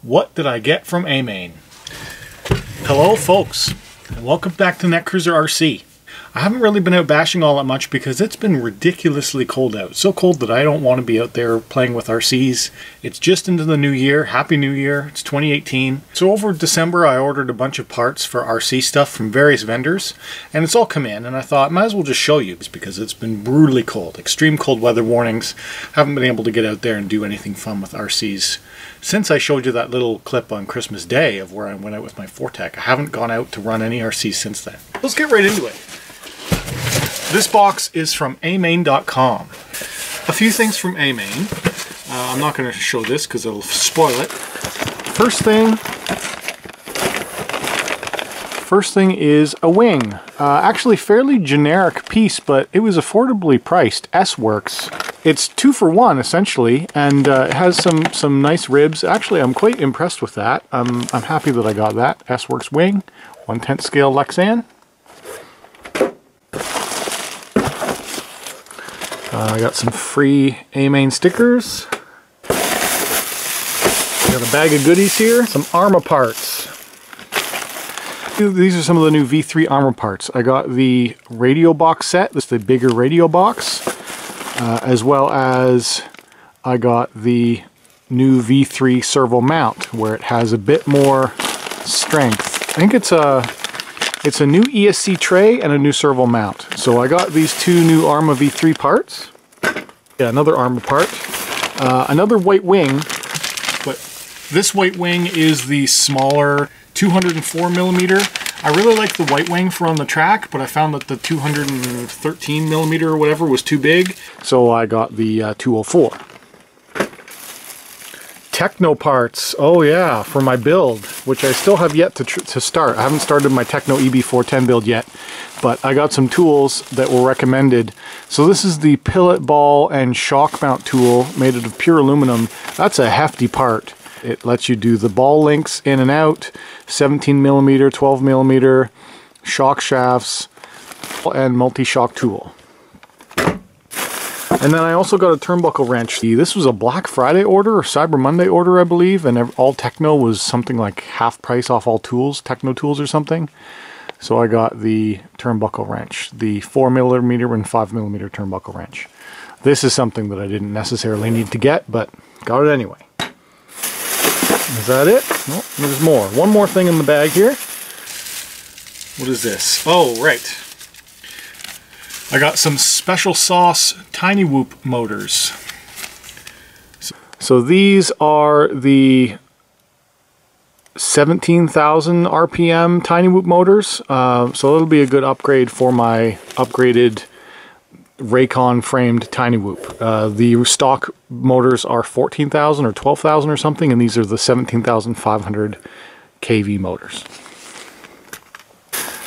What did I get from A-Main? Hello folks, and welcome back to Netcruzer RC. I haven't really been out bashing all that much because it's been ridiculously cold out. So cold that I don't want to be out there playing with RCs. It's just into the new year. Happy New Year. It's 2018. So over December I ordered a bunch of parts for RC stuff from various vendors, and it's all come in, and I thought might as well just show you because it's been brutally cold. Extreme cold weather warnings. Haven't been able to get out there and do anything fun with RCs since I showed you that little clip on Christmas Day of where I went out with my Fortec. I haven't gone out to run any RCs since then. Let's get right into it. This box is from amain.com. A few things from A-Main. I'm not going to show this because it'll spoil it. First thing is a wing. Actually fairly generic piece, but it was affordably priced. S-Works. It's 2 for 1 essentially, and it has some nice ribs. Actually, I'm quite impressed with that. I'm happy that I got that. S-Works wing, 1/10 scale Lexan. I got some free A-Main stickers. Got a bag of goodies here. Some armor parts. These are some of the new V3 armor parts. I got the radio box set. This is the bigger radio box. As well as I got the new V3 servo mount where it has a bit more strength. I think it's a new ESC tray and a new servo mount. So I got these two new Arma V3 parts. Yeah, another Arma part. Another white wing, but this white wing is the smaller 204mm. I really like the white wing for on the track, but I found that the 213mm or whatever was too big. So I got the 204. Techno parts, oh yeah, for my build, which I still have yet to start. I haven't started my Techno EB410 build yet, but I got some tools that were recommended. So this is the pilot ball and shock mount tool made out of pure aluminum. That's a hefty part. It lets you do the ball links in and out, 17mm, 12mm, shock shafts, and multi-shock tool. And then I also got a turnbuckle wrench. This was a Black Friday order or Cyber Monday order, I believe, and all Techno was something like half price off all tools, Techno tools or something. So I got the turnbuckle wrench, the 4mm and 5mm turnbuckle wrench. This is something that I didn't necessarily need to get, but got it anyway. Is that it? Oh, there's more. One more thing in the bag here. What is this? Oh, right. I got some Special Sauce Tiny Whoop motors. So these are the 17,000 RPM Tiny Whoop motors. So it'll be a good upgrade for my upgraded Raycon framed Tiny Whoop. The stock motors are 14,000 or 12,000 or something, and these are the 17,500 kV motors.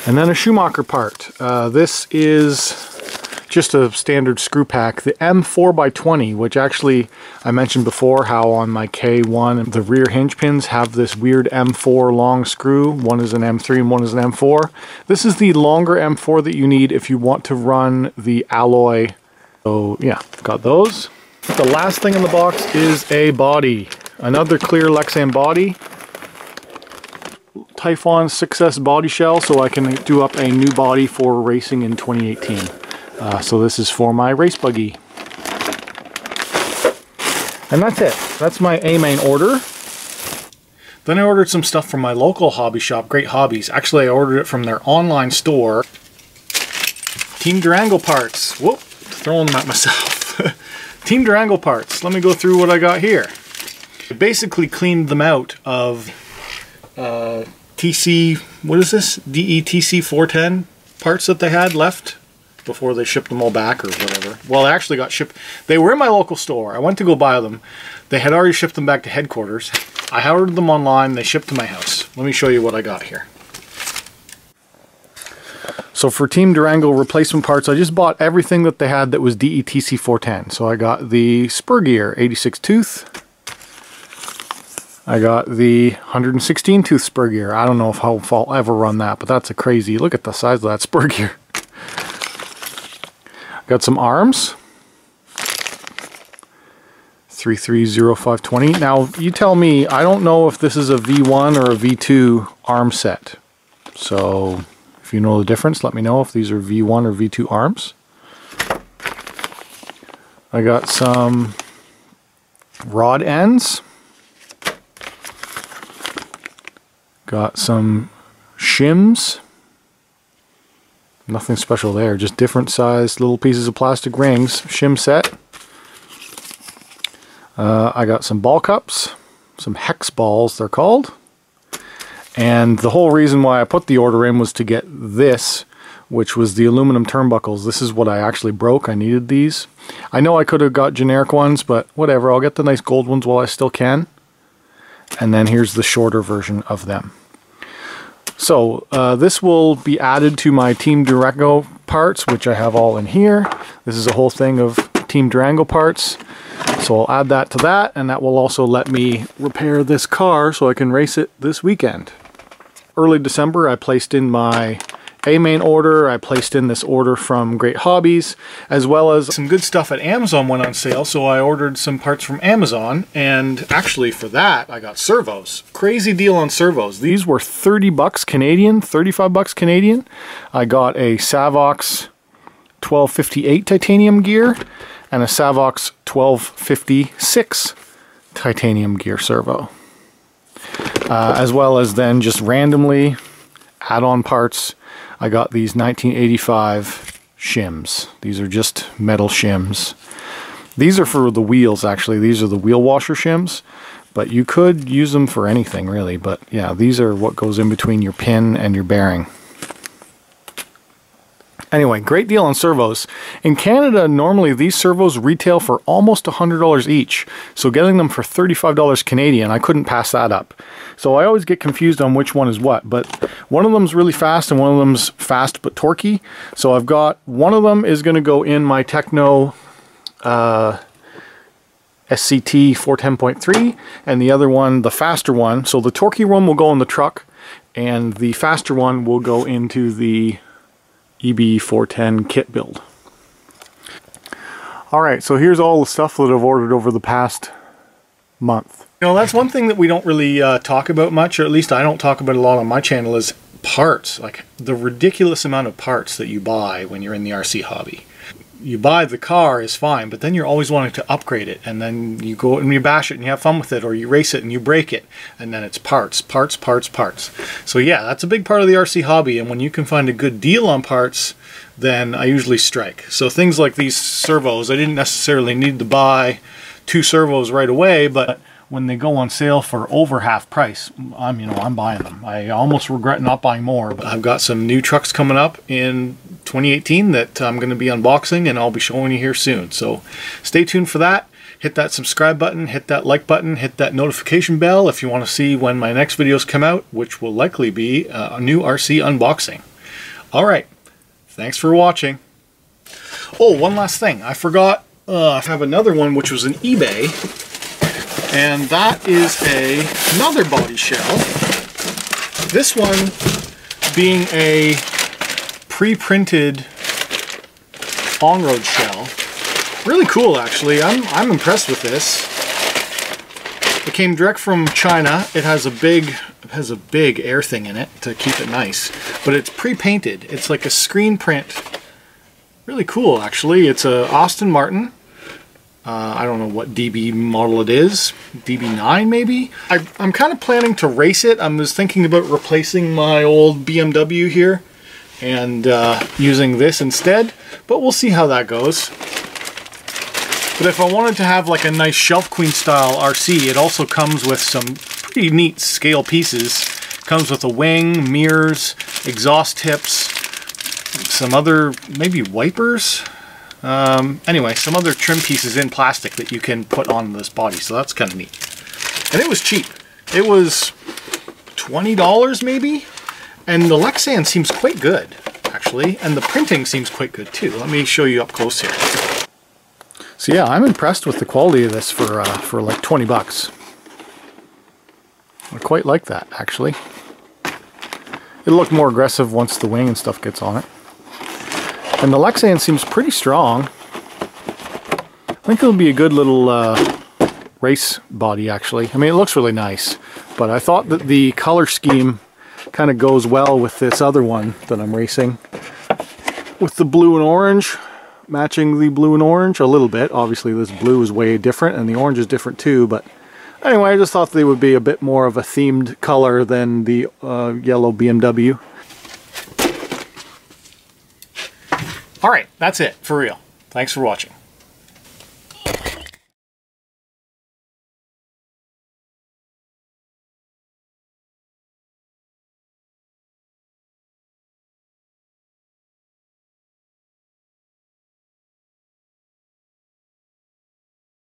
And then a Schumacher part. This is just a standard screw pack, the M4x20, which actually I mentioned before how on my K1 the rear hinge pins have this weird M4 long screw. One is an M3 and one is an M4. This is the longer M4 that you need if you want to run the alloy. So yeah, got those. The last thing in the box is a body. Another clear Lexan body. Typhon 6S body shell, so I can do up a new body for racing in 2018. So this is for my race buggy. And that's it. That's my A-Main order. Then I ordered some stuff from my local hobby shop, Great Hobbies. Actually, I ordered it from their online store. Team Durango parts. Whoop, throwing them at myself. Team Durango parts. Let me go through what I got here. I basically cleaned them out of TC, what is this? DETC 410 parts that they had left before they shipped them all back or whatever. Well, they actually got shipped. They were in my local store. I went to go buy them. They had already shipped them back to headquarters. I ordered them online. They shipped to my house. Let me show you what I got here. So for Team Durango replacement parts, I just bought everything that they had that was DETC 410. So I got the spur gear, 86 tooth. I got the 116 tooth spur gear. I don't know if I'll ever run that, but that's a crazy, look at the size of that spur gear. Got some arms. 330520. Now, you tell me, I don't know if this is a V1 or a V2 arm set. So, if you know the difference, let me know if these are V1 or V2 arms. I got some rod ends. Got some shims. Nothing special there, just different sized little pieces of plastic rings. Shim set. I got some ball cups, some hex balls they're called. And the whole reason why I put the order in was to get this, which was the aluminum turnbuckles. This is what I actually broke. I needed these. I know I could have got generic ones, but whatever. I'll get the nice gold ones while I still can. And then here's the shorter version of them. So this will be added to my Team Durango parts, which I have all in here. This is a whole thing of Team Durango parts. So I'll add that to that, and that will also let me repair this car so I can race it this weekend. Early December, I placed in my A-main order. I placed in this order from Great Hobbies, as well as some good stuff at Amazon went on sale, so I ordered some parts from Amazon, and actually for that I got servos. Crazy deal on servos. These were 30 bucks Canadian, 35 bucks Canadian. I got a Savox 1258 titanium gear and a Savox 1256 titanium gear servo. As well as then just randomly add-on parts. I got these 1985 shims. These are just metal shims. These are for the wheels, actually. These are the wheel washer shims, but you could use them for anything really. But yeah, these are what goes in between your pin and your bearing. Anyway, great deal on servos. In Canada, normally these servos retail for almost $100 each. So getting them for $35 Canadian, I couldn't pass that up. So I always get confused on which one is what. But one of them's really fast and one of them's fast but torquey. So I've got, one of them is going to go in my Techno SCT 410.3. And the other one, the faster one. So the torquey one will go in the truck. And the faster one will go into the EB 410 kit build. Alright, so here's all the stuff that I've ordered over the past month. You know, that's one thing that we don't really talk about much, or at least I don't talk about a lot on my channel, is parts. Like the ridiculous amount of parts that you buy when you're in the RC hobby. You buy the car is fine, but then you're always wanting to upgrade it, and then you go and you bash it and you have fun with it, or you race it and you break it, and then it's parts, parts, parts, parts. So yeah, that's a big part of the RC hobby, and when you can find a good deal on parts, then I usually strike. So things like these servos, I didn't necessarily need to buy 2 servos right away, but when they go on sale for over half price, I'm buying them. I almost regret not buying more, but I've got some new trucks coming up in 2018 that I'm going to be unboxing, and I'll be showing you here soon. So stay tuned for that. Hit that subscribe button, hit that like button, hit that notification bell if you want to see when my next videos come out, which will likely be a new RC unboxing. Alright, thanks for watching. Oh, one last thing. I forgot, I have another one which was an eBay. And that is another body shell. This one being a pre-printed on-road shell. Really cool, actually. I'm impressed with this. It came direct from China. It has a big air thing in it to keep it nice. But it's pre-painted. It's like a screen print. Really cool, actually. It's a Aston Martin. I don't know what DB model it is, DB9 maybe? I'm kind of planning to race it. I was thinking about replacing my old BMW here and using this instead, but we'll see how that goes. But if I wanted to have like a nice Shelf Queen style RC, it also comes with some pretty neat scale pieces. Comes with a wing, mirrors, exhaust tips, some other maybe wipers. Anyway, some other trim pieces in plastic that you can put on this body, so that's kind of neat. And it was cheap. It was $20 maybe, and the Lexan seems quite good, actually, and the printing seems quite good too. Let me show you up close here. So yeah, I'm impressed with the quality of this for like 20 bucks. I quite like that, actually. It'll look more aggressive once the wing and stuff gets on it. And the Lexan seems pretty strong. I think it'll be a good little race body, actually. I mean, it looks really nice, but I thought that the color scheme kind of goes well with this other one that I'm racing. With the blue and orange, matching the blue and orange a little bit. Obviously this blue is way different and the orange is different too, but anyway, I just thought they would be a bit more of a themed color than the yellow BMW. Alright, that's it, for real. Thanks for watching.